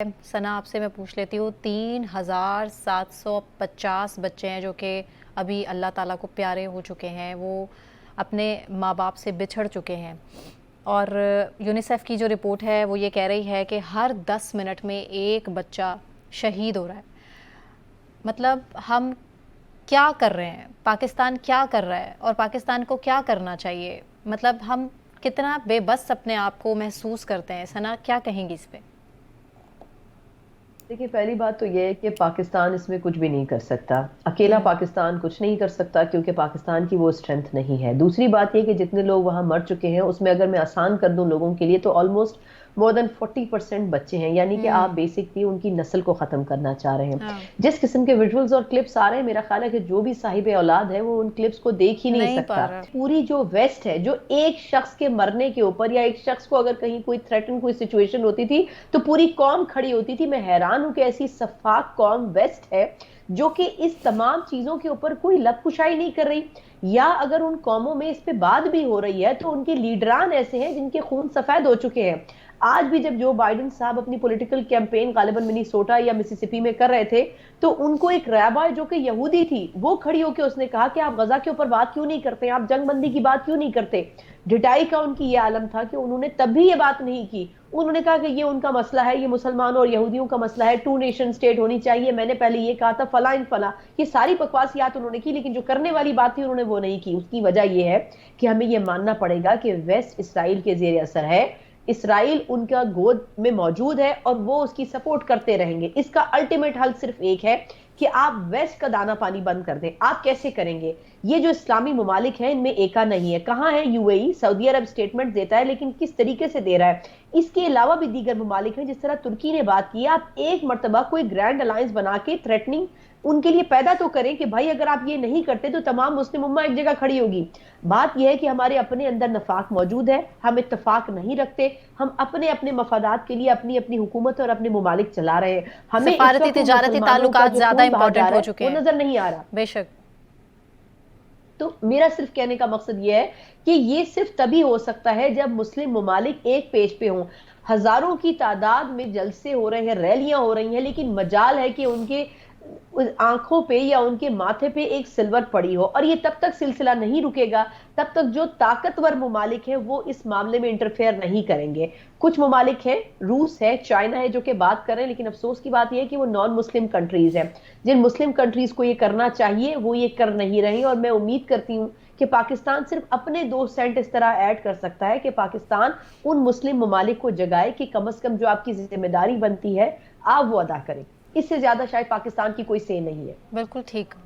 सना आपसे मैं पूछ लेती हूँ 3750 बच्चे हैं जो कि अभी अल्लाह ताला को प्यारे हो चुके हैं, वो अपने माँ बाप से बिछड़ चुके हैं और यूनिसेफ की जो रिपोर्ट है वो ये कह रही है कि हर 10 मिनट में एक बच्चा शहीद हो रहा है। मतलब हम क्या कर रहे हैं, पाकिस्तान क्या कर रहा है और पाकिस्तान को क्या करना चाहिए? मतलब हम कितना बेबस अपने आप को महसूस करते हैं। सना क्या कहेंगी इस पे? देखिए, पहली बात तो ये है कि पाकिस्तान इसमें कुछ भी नहीं कर सकता। अकेला पाकिस्तान कुछ नहीं कर सकता क्योंकि पाकिस्तान की वो स्ट्रेंथ नहीं है। दूसरी बात ये कि जितने लोग वहां मर चुके हैं उसमें अगर मैं आसान कर दूं लोगों के लिए तो ऑलमोस्ट मोर देन 40% बच्चे हैं, यानी कि आप बेसिकली उनकी नस्ल को खत्म करना चाह रहे हैं। हाँ, जिस किस्म के विजुअल्स और क्लिप्स आ रहे हैं, मेरा ख्याल है कि जो भी साहिब औलाद है वो उन क्लिप्स को देख ही नहीं नहीं पा सकता। रहा। पूरी जो वेस्ट है, जो एक शख्स के मरने के ऊपर या एक शख्स को अगर कहीं कोई थ्रेटन कोई सिचुएशन होती थी तो पूरी कौम खड़ी होती थी। मैं हैरान हूं कि ऐसी सफाक कौम वेस्ट है जो कि इस तमाम चीजों के ऊपर कोई लबकुशाई नहीं कर रही, या अगर उन कौमों में इस पे बात भी हो रही है तो उनके लीडरान ऐसे हैं जिनके खून सफेद हो चुके हैं। आज भी जब जो बाइडेन साहब अपनी पॉलिटिकल कैंपेन गालिबन मिनीसोटा या मिसिसिपी में कर रहे थे तो उनको एक रैबाई जो कि यहूदी थी वो खड़ी होकर उसने कहा कि आप गजा के ऊपर बात क्यों नहीं करते, आप जंगबंदी की बात क्यों नहीं करते। ढिटाई का उनकी ये आलम था कि उन्होंने तब भी ये बात नहीं की। उन्होंने कहा कि ये उनका मसला है, ये मुसलमानों और यहूदियों का मसला है, 2 नेशन स्टेट होनी चाहिए, मैंने पहले ये कहा था, फला इन फला। ये सारी बकवासियात उन्होंने की, लेकिन जो करने वाली बात थी उन्होंने वो नहीं की। उसकी वजह ये है कि हमें ये मानना पड़ेगा कि वेस्ट इसराइल के जेर असर है, इसराइल उनका गोद में मौजूद है और वो उसकी सपोर्ट करते रहेंगे। इसका अल्टीमेट हल सिर्फ एक है कि आप वेस्ट का दाना पानी बंद कर दें। आप कैसे करेंगे? ये जो इस्लामी ममालिक है इनमें एका नहीं है। कहां है यूएई? सऊदी अरब स्टेटमेंट देता है, लेकिन किस तरीके से दे रहा है? इसके अलावा भी दीगर ममालिक हैं, जिस तरह तुर्की ने बात की। आप एक मरतबा कोई ग्रैंड अलायंस बना के थ्रेटनिंग उनके लिए पैदा तो करें कि भाई अगर आप ये नहीं करते तो तमाम मुस्लिम उम्मा एक जगह खड़ी होगी। बात यह है कि हमारे अपने अंदर नफाक मौजूद है, हम इत्तफाक नहीं रखते, हम अपने अपने मफादात के लिए अपनी अपनी हुकूमत और अपने ममालिक चला रहे हैं। हमें इस सफारती वक्त तिजारती मुसलमानों का ताल्लुकात जो ज्यादा खून बहा जा इंपॉर्टेंट रहा हो है चुके वो हैं। नजर नहीं आ रहा। बेशक। तो मेरा सिर्फ कहने का मकसद ये है कि ये सिर्फ तभी हो सकता है जब मुस्लिम ममालिक एक पेज पे हों। हजारों की तादाद में जलसे हो रहे हैं, रैलियां हो रही हैं, लेकिन मजाल है कि उनके आंखों पे या उनके माथे पे एक सिल्वर पड़ी हो। और ये तब तक सिलसिला नहीं रुकेगा तब तक जो ताकतवर ममालिक हैं वो इस मामले में इंटरफेयर नहीं करेंगे। कुछ ममालिक हैं, रूस है, चाइना है, जो कि बात कर रहे हैं, लेकिन अफसोस की बात यह है कि वो नॉन मुस्लिम कंट्रीज हैं। जिन मुस्लिम कंट्रीज को ये करना चाहिए वो ये कर नहीं रही। और मैं उम्मीद करती हूँ कि पाकिस्तान सिर्फ अपने 2 सेंट इस तरह ऐड कर सकता है कि पाकिस्तान उन मुस्लिम ममालिक को जगाए कि कम से कम जो आपकी जिम्मेदारी बनती है आप वो अदा करें। इससे ज्यादा शायद पाकिस्तान की कोई से नहीं है। बिल्कुल ठीक।